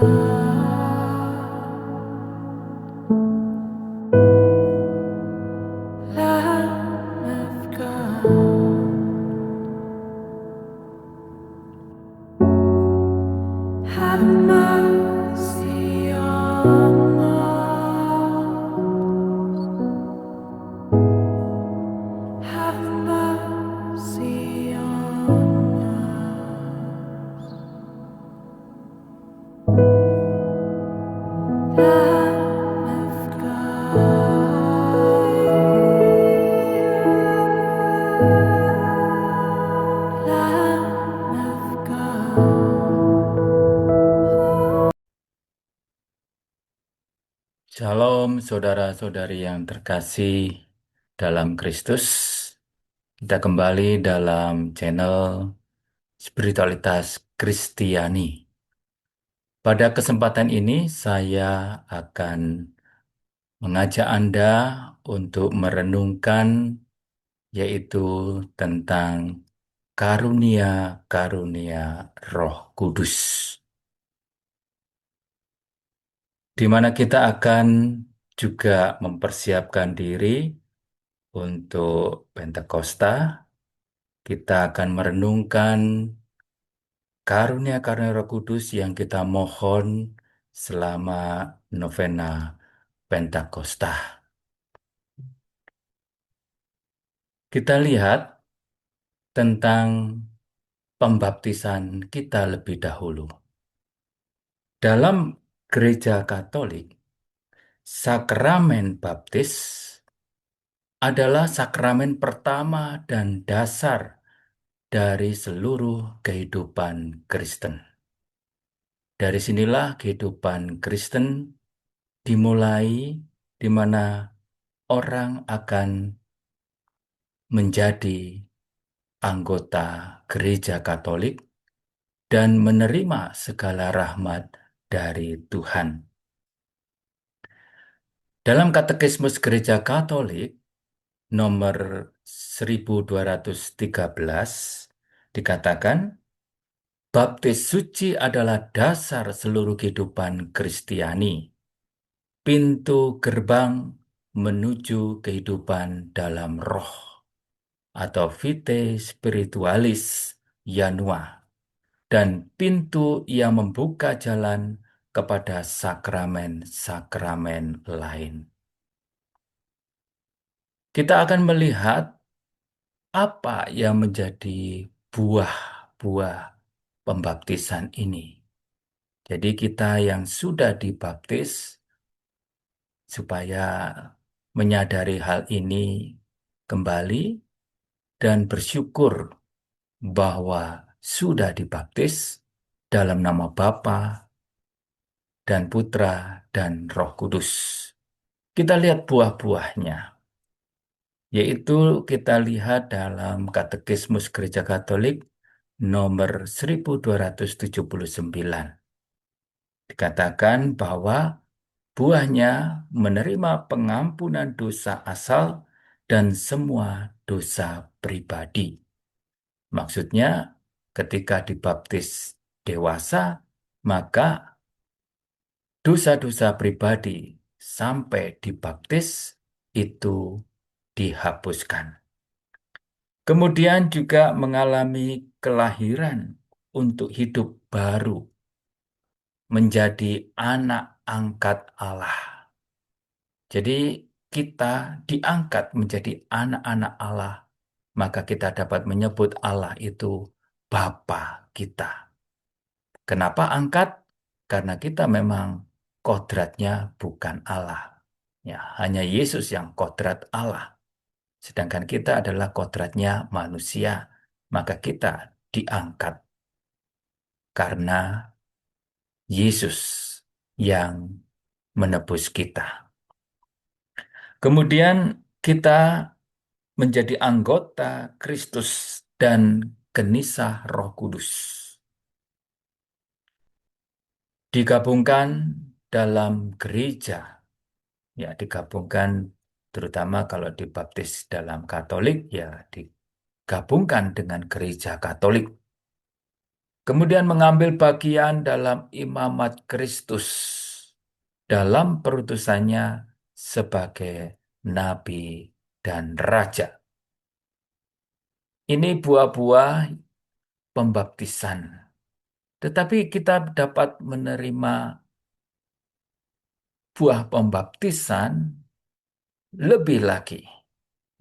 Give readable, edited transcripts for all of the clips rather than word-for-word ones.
Lamb of God, have mercy on us. Have mercy on us. Lamb of God, Lamb of God. Shalom saudara-saudari yang terkasih dalam Kristus. Kita kembali dalam channel Spiritualitas Kristiani. Pada kesempatan ini saya akan mengajak Anda untuk merenungkan yaitu tentang karunia-karunia Roh Kudus. Di mana kita akan juga mempersiapkan diri untuk Pentakosta. Kita akan merenungkan karunia-karunia Roh Kudus yang kita mohon selama novena Pentakosta. Kita lihat tentang pembaptisan kita lebih dahulu. Dalam Gereja Katolik, sakramen baptis adalah sakramen pertama dan dasar dari seluruh kehidupan Kristen. Dari sinilah kehidupan Kristen dimulai, di mana orang akan menjadi anggota Gereja Katolik dan menerima segala rahmat dari Tuhan. Dalam Katekismus Gereja Katolik nomor 1213 dikatakan, baptis suci adalah dasar seluruh kehidupan Kristiani, pintu gerbang menuju kehidupan dalam roh atau vitae spiritualis Yanua, dan pintu yang membuka jalan kepada sakramen-sakramen lain. Kita akan melihat apa yang menjadi buah-buah pembaptisan ini. Jadi kita yang sudah dibaptis supaya menyadari hal ini kembali dan bersyukur bahwa sudah dibaptis dalam nama Bapa dan Putra dan Roh Kudus. Kita lihat buah-buahnya, yaitu kita lihat dalam Katekismus Gereja Katolik nomor 1279. Dikatakan bahwa buahnya menerima pengampunan dosa asal dan semua dosa pribadi. Maksudnya, ketika dibaptis dewasa, maka dosa-dosa pribadi sampai dibaptis itu dihapuskan. Kemudian juga mengalami kelahiran untuk hidup baru, menjadi anak angkat Allah. Jadi kita diangkat menjadi anak-anak Allah, maka kita dapat menyebut Allah itu Bapa kita. Kenapa angkat? Karena kita memang kodratnya bukan Allah. Ya, hanya Yesus yang kodrat Allah. Sedangkan kita adalah kodratnya manusia. Maka kita diangkat karena Yesus yang menebus kita. Kemudian kita menjadi anggota Kristus dan genisah Roh Kudus. Digabungkan dalam gereja, ya digabungkan terutama kalau dibaptis dalam Katolik, ya digabungkan dengan gereja Katolik. Kemudian mengambil bagian dalam imamat Kristus dalam perutusannya sebagai nabi dan raja. Ini buah-buah pembaptisan. Tetapi kita dapat menerima buah pembaptisan lebih lagi.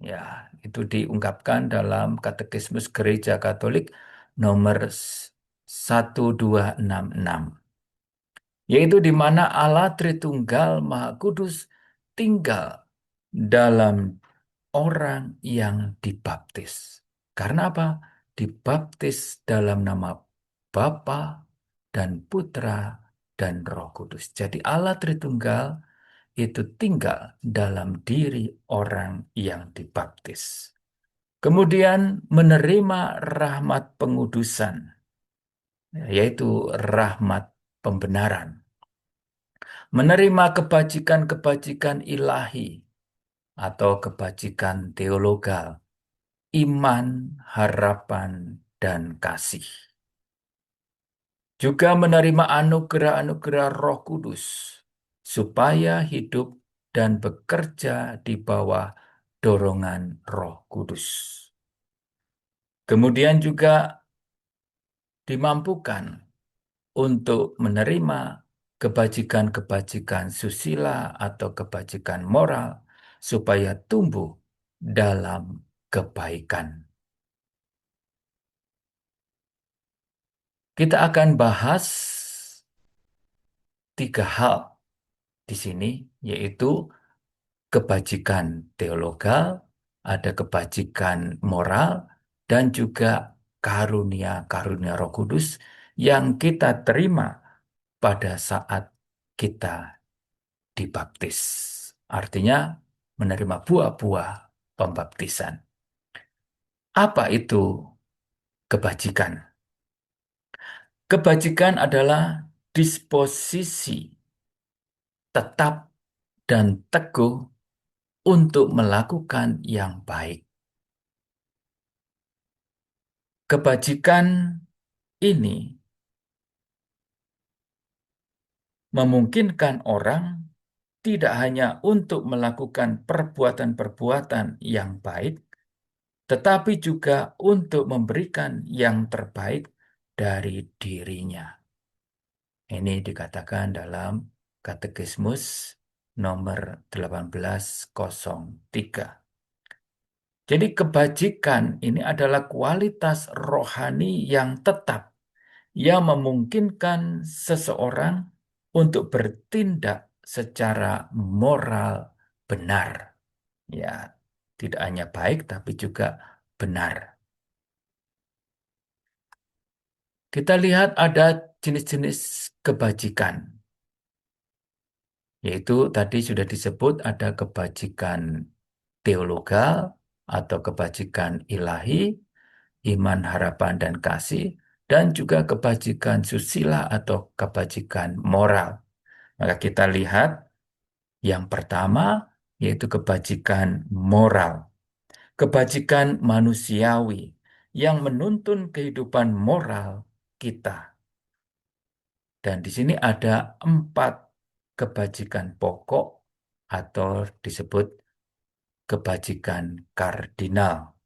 Ya, itu diungkapkan dalam Katekismus Gereja Katolik nomor 1266, yaitu di mana Allah Tritunggal Maha Kudus tinggal dalam orang yang dibaptis. Karena apa? Dibaptis dalam nama Bapa dan Putra dan Roh Kudus. Jadi Allah Tritunggal itu tinggal dalam diri orang yang dibaptis. Kemudian menerima rahmat pengudusan, yaitu rahmat pembenaran. Menerima kebajikan-kebajikan ilahi atau kebajikan teologal, iman, harapan, dan kasih. Juga menerima anugerah-anugerah Roh Kudus, supaya hidup dan bekerja di bawah dorongan Roh Kudus. Kemudian juga dimampukan untuk menerima kebajikan-kebajikan susila atau kebajikan moral supaya tumbuh dalam kebaikan. Kita akan bahas 3 hal di sini, yaitu kebajikan teologal, ada kebajikan moral, dan juga karunia-karunia Roh Kudus yang kita terima pada saat kita dibaptis. Artinya menerima buah-buah pembaptisan. Apa itu kebajikan? Kebajikan adalah disposisi tetap dan teguh untuk melakukan yang baik. Kebajikan ini memungkinkan orang tidak hanya untuk melakukan perbuatan-perbuatan yang baik, tetapi juga untuk memberikan yang terbaik dari dirinya. Ini dikatakan dalam Katekismus nomor 1803. Jadi kebajikan ini adalah kualitas rohani yang tetap yang memungkinkan seseorang untuk bertindak secara moral benar. Ya, tidak hanya baik tapi juga benar. Kita lihat ada jenis-jenis kebajikan, yaitu tadi sudah disebut ada kebajikan teologal atau kebajikan ilahi, iman, harapan, dan kasih, dan juga kebajikan susila atau kebajikan moral. Maka kita lihat yang pertama yaitu kebajikan moral, kebajikan manusiawi yang menuntun kehidupan moral kita. Dan di sini ada 4 kebajikan pokok atau disebut kebajikan kardinal.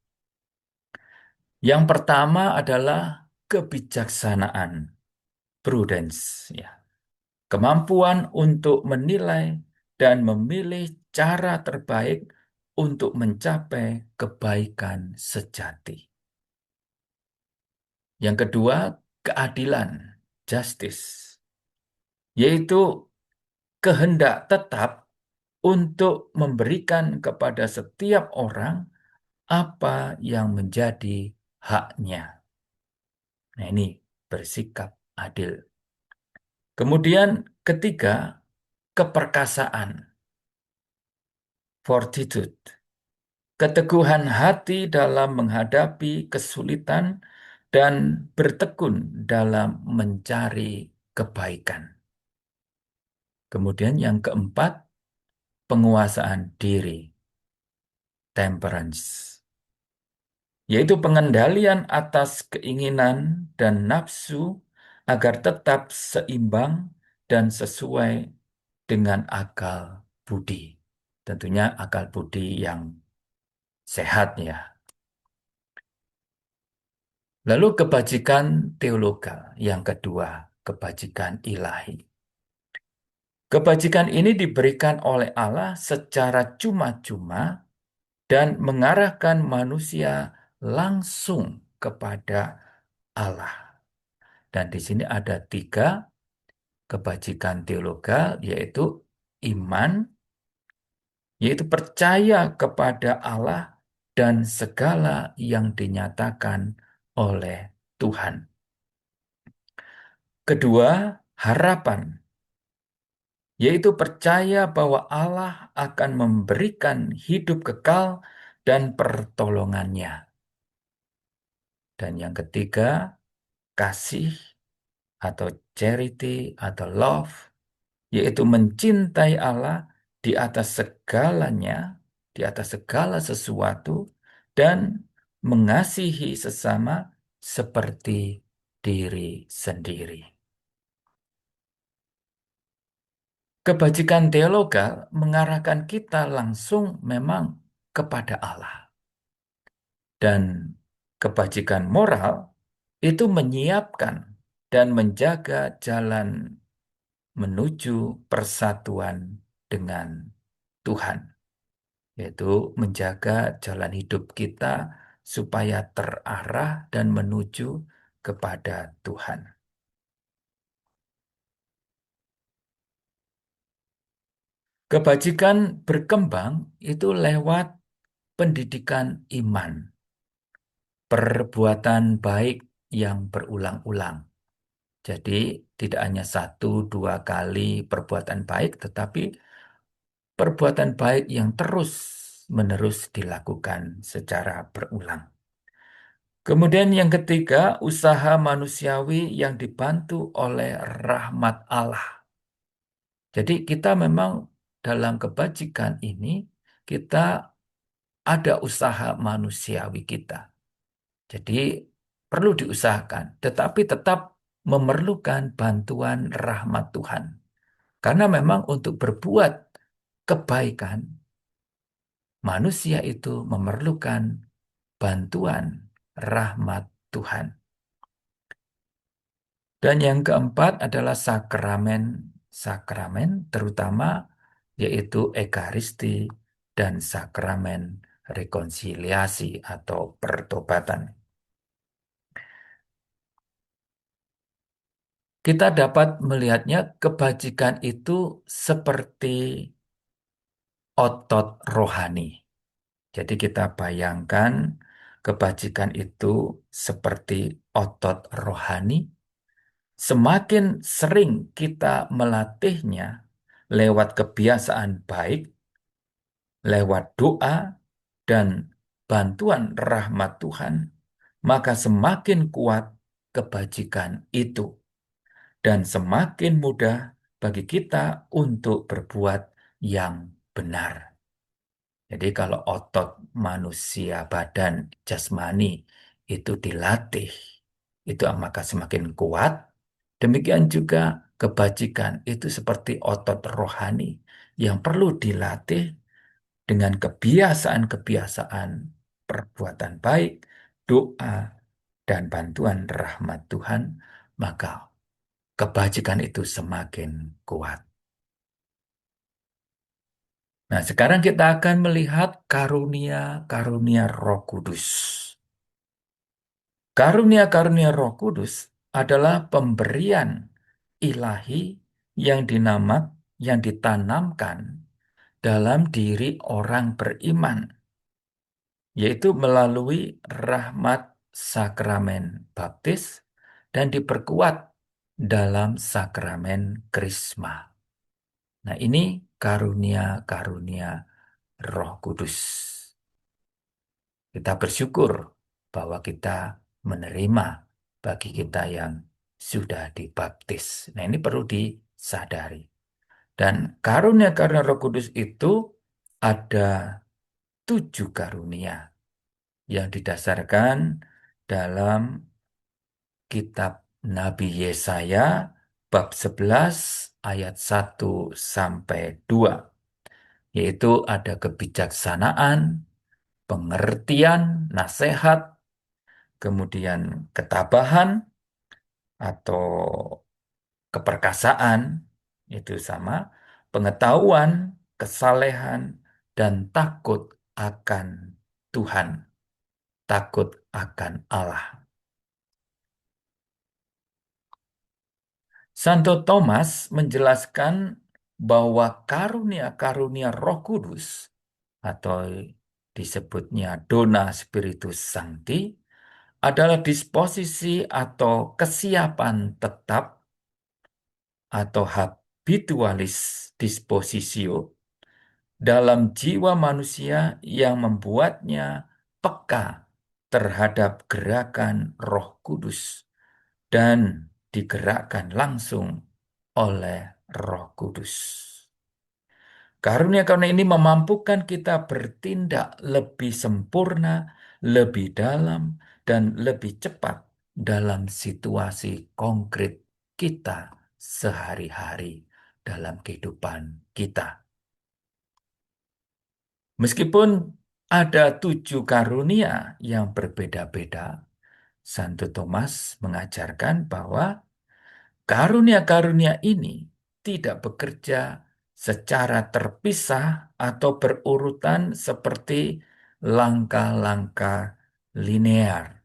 Yang pertama adalah kebijaksanaan, prudence, ya. Kemampuan untuk menilai dan memilih cara terbaik untuk mencapai kebaikan sejati. Yang kedua, keadilan, justice, yaitu kehendak tetap untuk memberikan kepada setiap orang apa yang menjadi haknya. Nah, ini bersikap adil. Kemudian ketiga, keperkasaan, fortitude, keteguhan hati dalam menghadapi kesulitan dan bertekun dalam mencari kebaikan. Kemudian yang keempat, penguasaan diri, temperance. yaitu pengendalian atas keinginan dan nafsu agar tetap seimbang dan sesuai dengan akal budi. Tentunya akal budi yang sehat ya. Lalu kebajikan teologal yang kedua, kebajikan ilahi. Kebajikan ini diberikan oleh Allah secara cuma-cuma dan mengarahkan manusia langsung kepada Allah. Dan di sini ada tiga kebajikan teologal, yaitu iman, yaitu percaya kepada Allah dan segala yang dinyatakan oleh Tuhan. Kedua, harapan, yaitu percaya bahwa Allah akan memberikan hidup kekal dan pertolongannya. Dan yang ketiga, kasih atau charity atau love, yaitu mencintai Allah di atas segalanya, di atas segala sesuatu, dan mengasihi sesama seperti diri sendiri. Kebajikan teologal mengarahkan kita langsung memang kepada Allah. Dan kebajikan moral itu menyiapkan dan menjaga jalan menuju persatuan dengan Tuhan, yaitu menjaga jalan hidup kita supaya terarah dan menuju kepada Tuhan. Kebajikan berkembang itu lewat pendidikan iman, perbuatan baik yang berulang-ulang. Jadi tidak hanya satu dua kali perbuatan baik, tetapi perbuatan baik yang terus-menerus dilakukan secara berulang. Kemudian yang ketiga, usaha manusiawi yang dibantu oleh rahmat Allah. Jadi kita memang dalam kebajikan ini, kita ada usaha manusiawi kita. Jadi perlu diusahakan, tetapi tetap memerlukan bantuan rahmat Tuhan. Karena memang untuk berbuat kebaikan, manusia itu memerlukan bantuan rahmat Tuhan. Dan yang keempat adalah sakramen-sakramen, terutama yaitu Ekaristi dan sakramen rekonsiliasi atau pertobatan. Kita dapat melihatnya kebajikan itu seperti otot rohani. Jadi kita bayangkan kebajikan itu seperti otot rohani. Semakin sering kita melatihnya lewat kebiasaan baik, lewat doa, dan bantuan rahmat Tuhan, maka semakin kuat kebajikan itu. Dan semakin mudah bagi kita untuk berbuat yang benar. Jadi kalau otot manusia, badan, jasmani itu dilatih, itu maka semakin kuat. Demikian juga kebajikan itu seperti otot rohani yang perlu dilatih dengan kebiasaan-kebiasaan perbuatan baik, doa, dan bantuan rahmat Tuhan, maka kebajikan itu semakin kuat. Nah, sekarang kita akan melihat karunia-karunia Roh Kudus. Karunia-karunia Roh Kudus adalah pemberian ilahi yang ditanamkan dalam diri orang beriman, yaitu melalui rahmat sakramen baptis dan diperkuat dalam sakramen krisma. Nah, ini karunia-karunia Roh Kudus. Kita bersyukur bahwa kita menerima bagi kita yang sudah dibaptis. Nah, ini perlu disadari. Dan karunia-karunia Roh Kudus itu ada 7 karunia. yang didasarkan dalam kitab Nabi Yesaya bab 11 ayat 1 sampai 2, yaitu ada kebijaksanaan, pengertian, nasihat, kemudian ketabahan atau keperkasaan, itu sama, pengetahuan, kesalehan, dan takut akan Tuhan, takut akan Allah. Santo Thomas menjelaskan bahwa karunia-karunia Roh Kudus atau disebutnya Dona Spiritus Sancti adalah disposisi atau kesiapan tetap atau habitualis dispositio dalam jiwa manusia yang membuatnya peka terhadap gerakan Roh Kudus dan digerakkan langsung oleh Roh Kudus. Karunia-karunia ini memampukan kita bertindak lebih sempurna, lebih dalam, dan lebih cepat dalam situasi konkret kita sehari-hari dalam kehidupan kita. Meskipun ada 7 karunia yang berbeda-beda, Santo Thomas mengajarkan bahwa karunia-karunia ini tidak bekerja secara terpisah atau berurutan seperti langkah-langkah linear.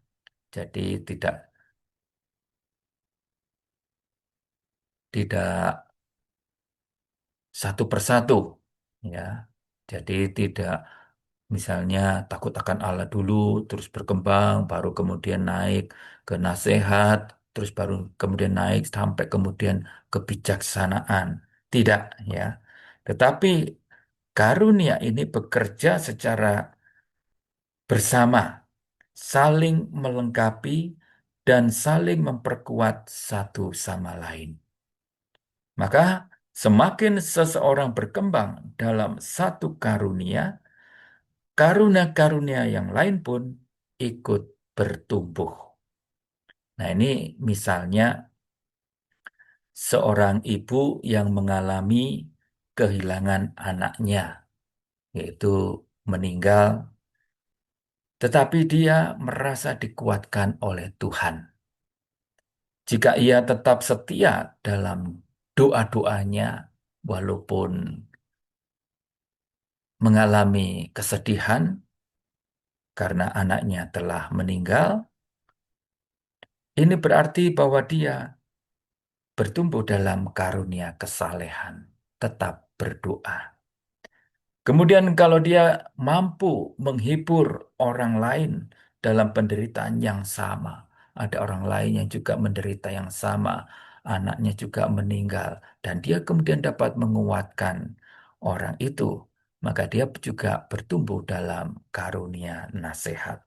Jadi tidak satu persatu, ya. Jadi tidak misalnya takut akan Allah dulu, terus berkembang, baru kemudian naik ke nasihat, terus baru kemudian naik sampai kemudian kebijaksanaan. Tidak, ya. Tetapi karunia ini bekerja secara bersama, saling melengkapi, dan saling memperkuat satu sama lain. Maka semakin seseorang berkembang dalam satu karunia, karunia-karunia yang lain pun ikut bertumbuh. Nah, ini misalnya seorang ibu yang mengalami kehilangan anaknya, yaitu meninggal, tetapi dia merasa dikuatkan oleh Tuhan. Jika ia tetap setia dalam doa-doanya, walaupun mengalami kesedihan karena anaknya telah meninggal, ini berarti bahwa dia bertumbuh dalam karunia kesalehan, tetap berdoa. Kemudian kalau dia mampu menghibur orang lain dalam penderitaan yang sama, ada orang lain yang juga menderita yang sama, anaknya juga meninggal, dan dia kemudian dapat menguatkan orang itu, maka dia juga bertumbuh dalam karunia nasihat.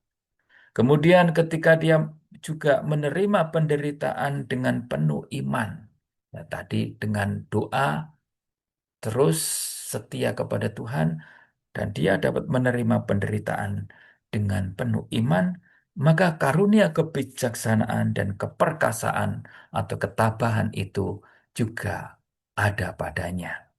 Kemudian ketika dia juga menerima penderitaan dengan penuh iman, ya, tadi dengan doa, terus setia kepada Tuhan, dan dia dapat menerima penderitaan dengan penuh iman, maka karunia kebijaksanaan dan keperkasaan atau ketabahan itu juga ada padanya.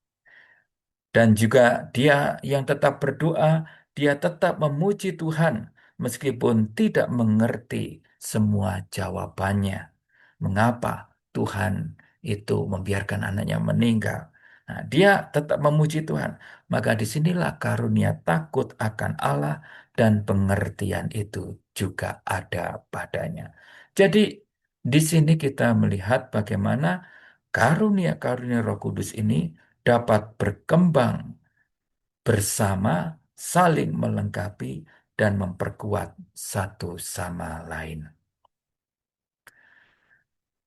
Dan juga dia yang tetap berdoa, dia tetap memuji Tuhan meskipun tidak mengerti semua jawabannya. Mengapa Tuhan itu membiarkan anaknya meninggal? Nah, dia tetap memuji Tuhan. Maka disinilah karunia takut akan Allah dan pengertian itu juga ada padanya. Jadi di sini kita melihat bagaimana karunia-karunia Roh Kudus ini dapat berkembang bersama, saling melengkapi, dan memperkuat satu sama lain.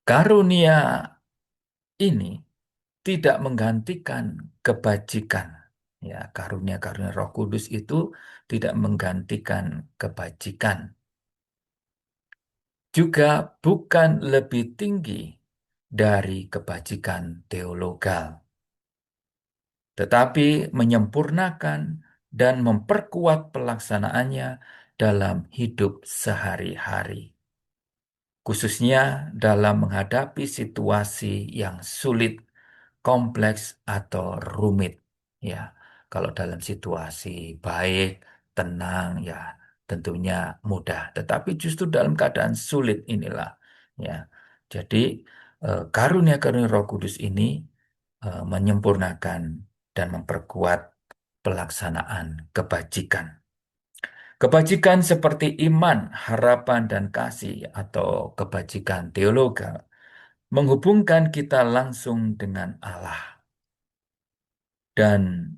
Karunia ini tidak menggantikan kebajikan. Ya, karunia-karunia Roh Kudus itu tidak menggantikan kebajikan. Juga bukan lebih tinggi dari kebajikan teologal, tetapi menyempurnakan dan memperkuat pelaksanaannya dalam hidup sehari-hari, khususnya dalam menghadapi situasi yang sulit, kompleks, atau rumit. Ya, kalau dalam situasi baik, tenang, ya tentunya mudah. Tetapi justru dalam keadaan sulit inilah, ya. Jadi karunia-karunia Roh Kudus ini menyempurnakan dan memperkuat pelaksanaan kebajikan. Kebajikan seperti iman, harapan, dan kasih atau kebajikan teologal menghubungkan kita langsung dengan Allah dan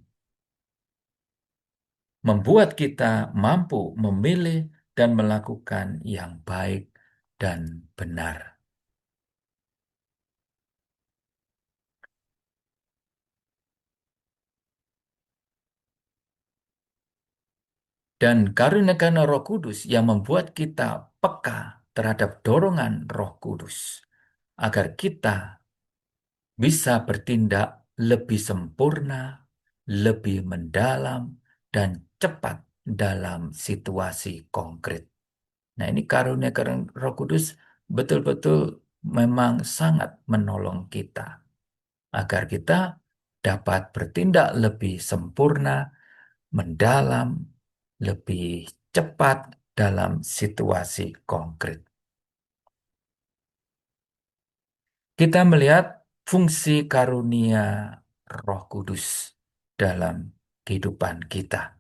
membuat kita mampu memilih dan melakukan yang baik dan benar. Dan karunia-karunia Roh Kudus yang membuat kita peka terhadap dorongan Roh Kudus agar kita bisa bertindak lebih sempurna, lebih mendalam, dan cepat dalam situasi konkret. Nah, ini karunia-karunia Roh Kudus betul-betul memang sangat menolong kita agar kita dapat bertindak lebih sempurna, mendalam, lebih cepat dalam situasi konkret. Kita melihat fungsi karunia Roh Kudus dalam kehidupan kita.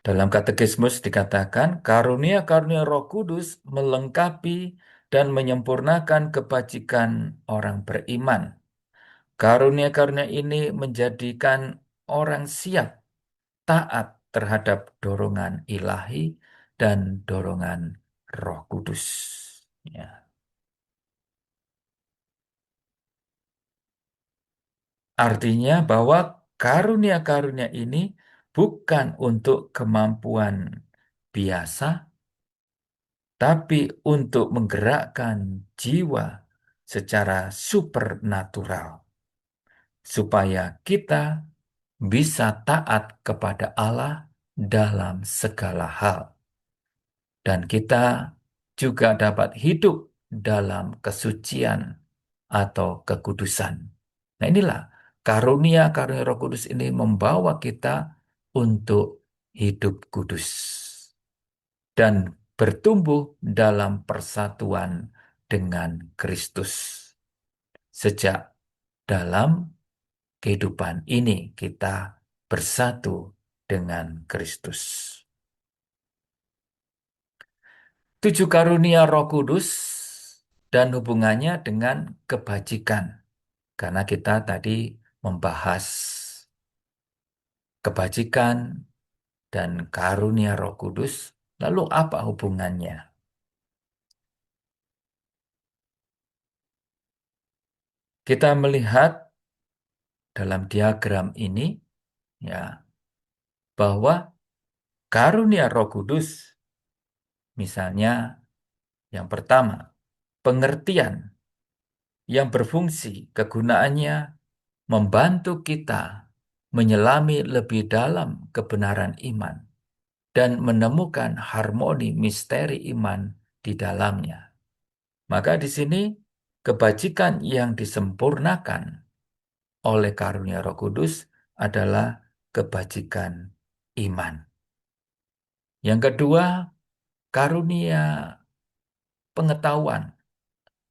Dalam katekismus dikatakan, karunia-karunia Roh Kudus melengkapi dan menyempurnakan kebajikan orang beriman. Karunia-karunia ini menjadikan orang siap taat terhadap dorongan ilahi dan dorongan Roh Kudus. Ya. Artinya bahwa karunia-karunia ini bukan untuk kemampuan biasa, tapi untuk menggerakkan jiwa secara supernatural, supaya kita bisa taat kepada Allah dalam segala hal, dan kita juga dapat hidup dalam kesucian atau kekudusan. Nah, inilah karunia-karunia Roh Kudus ini membawa kita untuk hidup kudus dan bertumbuh dalam persatuan dengan Kristus. Sejak dalam kehidupan ini kita bersatu dengan Kristus. 7 karunia Roh Kudus dan hubungannya dengan kebajikan. Karena kita tadi membahas kebajikan dan karunia Roh Kudus, lalu apa hubungannya? Kita melihat dalam diagram ini ya bahwa karunia Roh Kudus misalnya yang pertama, pengertian yang berfungsi kegunaannya membantu kita menyelami lebih dalam kebenaran iman dan menemukan harmoni misteri iman di dalamnya. Maka di sini kebajikan yang disempurnakan oleh karunia Roh Kudus adalah kebajikan iman. Yang kedua, karunia pengetahuan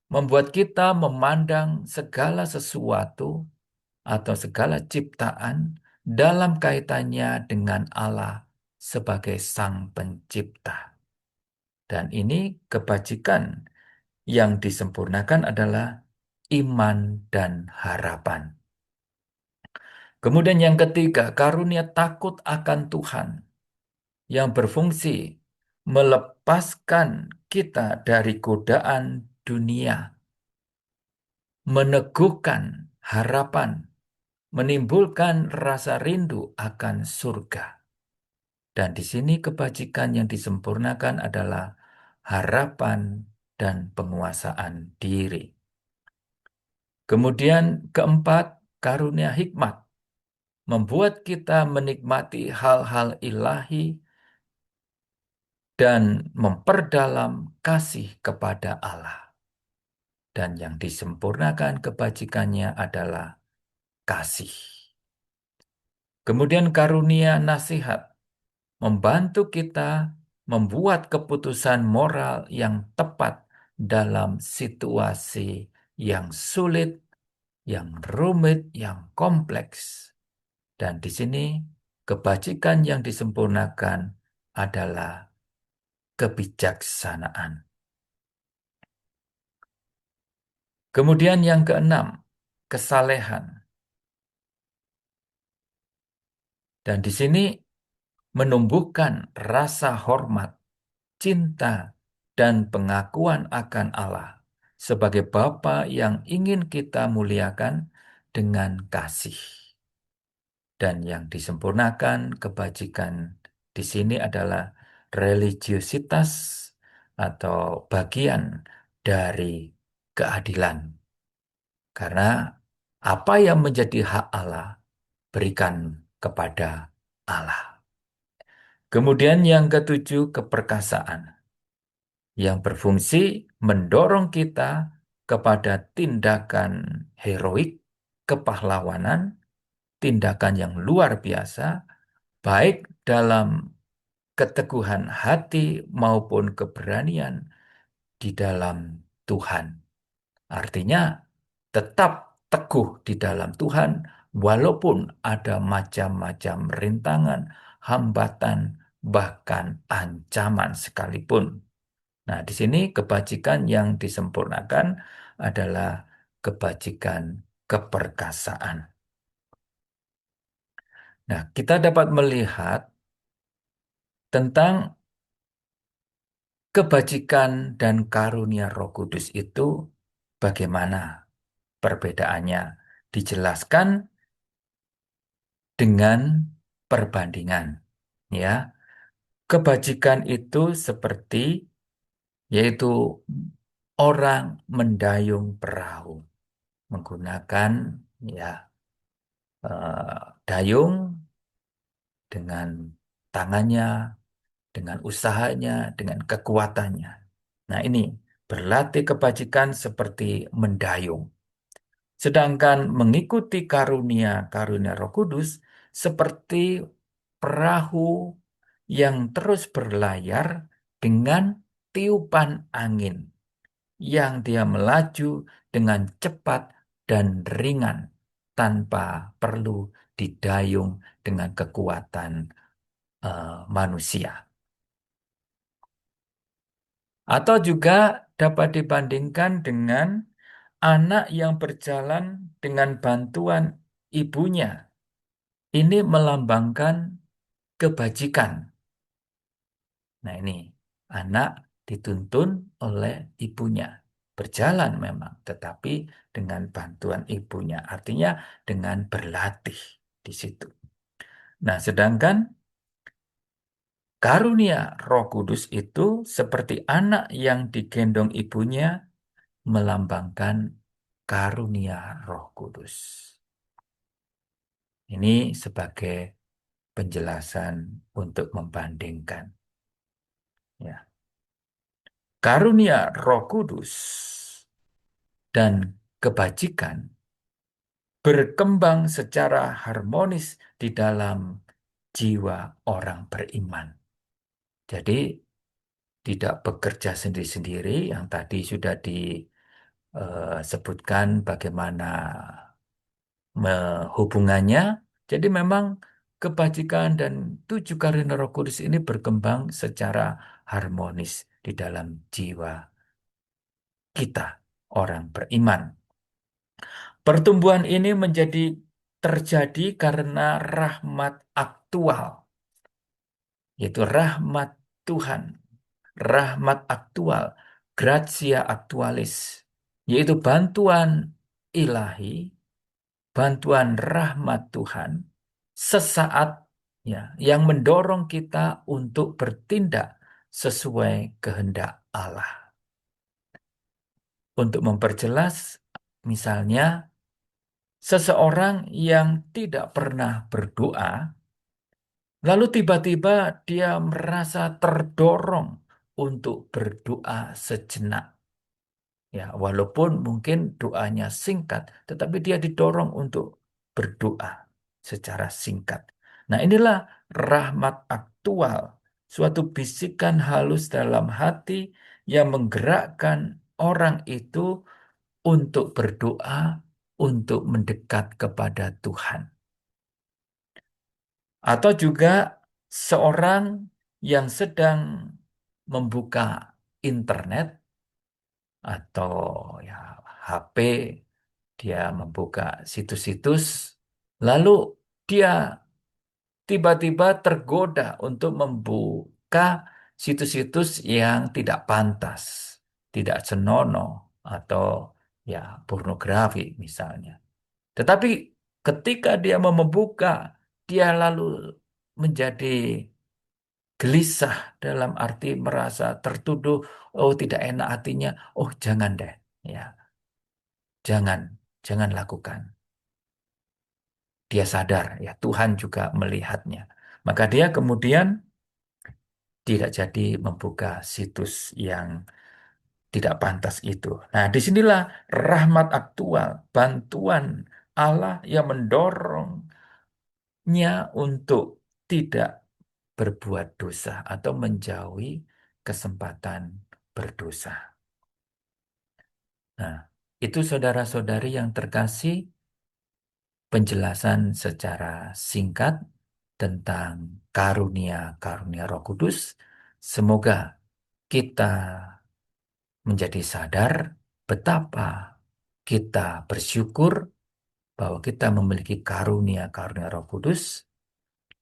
membuat kita memandang segala sesuatu atau segala ciptaan dalam kaitannya dengan Allah sebagai Sang Pencipta. Dan ini kebajikan yang disempurnakan adalah iman dan harapan. Kemudian yang ketiga, karunia takut akan Tuhan yang berfungsi melepaskan kita dari godaan dunia, meneguhkan harapan, menimbulkan rasa rindu akan surga. Dan di sini kebajikan yang disempurnakan adalah harapan dan penguasaan diri. Kemudian keempat, karunia hikmat membuat kita menikmati hal-hal ilahi dan memperdalam kasih kepada Allah. Dan yang disempurnakan kebajikannya adalah kasih. Kemudian karunia nasihat membantu kita membuat keputusan moral yang tepat dalam situasi yang sulit, yang rumit, yang kompleks. Dan di sini kebajikan yang disempurnakan adalah kebijaksanaan. Kemudian yang keenam, kesalehan. Dan di sini menumbuhkan rasa hormat, cinta, dan pengakuan akan Allah sebagai Bapa yang ingin kita muliakan dengan kasih. Dan yang disempurnakan kebajikan di sini adalah religiositas atau bagian dari keadilan. Karena apa yang menjadi hak Allah berikan kepada Allah. Kemudian yang ketujuh, keperkasaan yang berfungsi mendorong kita kepada tindakan heroik, kepahlawanan, tindakan yang luar biasa, baik dalam keteguhan hati maupun keberanian di dalam Tuhan. Artinya, tetap teguh di dalam Tuhan, walaupun ada macam-macam rintangan, hambatan, bahkan ancaman sekalipun. Nah, di sini kebajikan yang disempurnakan adalah kebajikan keperkasaan. Nah, kita dapat melihat tentang kebajikan dan karunia Roh Kudus itu bagaimana perbedaannya. Dijelaskan dengan perbandingan. Ya, kebajikan itu seperti yaitu orang mendayung perahu menggunakan ya dayung dengan tangannya, dengan usahanya, dengan kekuatannya. Nah, ini berlatih kebajikan seperti mendayung. Sedangkan mengikuti karunia-karunia Roh Kudus seperti perahu yang terus berlayar dengan tiupan angin yang dia melaju dengan cepat dan ringan tanpa perlu didayung dengan kekuatan manusia. Atau juga dapat dibandingkan dengan anak yang berjalan dengan bantuan ibunya. Ini melambangkan kebajikan. Nah, ini anak dituntun oleh ibunya. Berjalan memang, tetapi dengan bantuan ibunya. Artinya dengan berlatih di situ. Nah, sedangkan karunia Roh Kudus itu seperti anak yang digendong ibunya melambangkan karunia Roh Kudus. Ini sebagai penjelasan untuk membandingkan. Ya. Karunia Roh Kudus dan kebajikan berkembang secara harmonis di dalam jiwa orang beriman. Jadi tidak bekerja sendiri-sendiri yang tadi sudah disebutkan bagaimana hubungannya. Jadi memang kebajikan dan tujuh karunia Roh Kudus ini berkembang secara harmonis di dalam jiwa kita, orang beriman. Pertumbuhan ini terjadi karena rahmat aktual, yaitu rahmat Tuhan, rahmat aktual, gratia aktualis, yaitu bantuan ilahi, bantuan rahmat Tuhan sesaat ya yang mendorong kita untuk bertindak sesuai kehendak Allah. Untuk memperjelas, misalnya seseorang yang tidak pernah berdoa, Lalu tiba-tiba dia merasa terdorong untuk berdoa sejenak. Ya, walaupun mungkin doanya singkat, tetapi dia didorong untuk berdoa secara singkat. Nah, inilah rahmat aktual, suatu bisikan halus dalam hati yang menggerakkan orang itu untuk berdoa, untuk mendekat kepada Tuhan. Atau juga seorang yang sedang membuka internet atau ya HP, dia membuka situs-situs, lalu dia tiba-tiba tergoda untuk membuka situs-situs yang tidak pantas, tidak senonoh, atau ya pornografi misalnya. Tetapi ketika dia mau membuka, dia lalu menjadi gelisah dalam arti merasa tertuduh, oh tidak enak hatinya, oh jangan deh, ya jangan, jangan lakukan. Dia sadar, ya Tuhan juga melihatnya. Maka dia kemudian tidak jadi membuka situs yang tidak pantas itu. Nah, disinilah rahmat aktual, bantuan Allah yang mendorongnya untuk tidak berbuat dosa atau menjauhi kesempatan berdosa. Nah, itu saudara-saudari yang terkasih, penjelasan secara singkat tentang karunia-karunia Roh Kudus. Semoga kita menjadi sadar betapa kita bersyukur bahwa kita memiliki karunia-karunia Roh Kudus,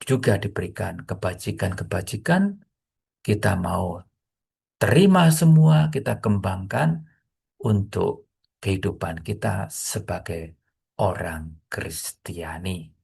juga diberikan kebajikan-kebajikan, kita mau terima semua, kita kembangkan untuk kehidupan kita sebagai orang Kristiani.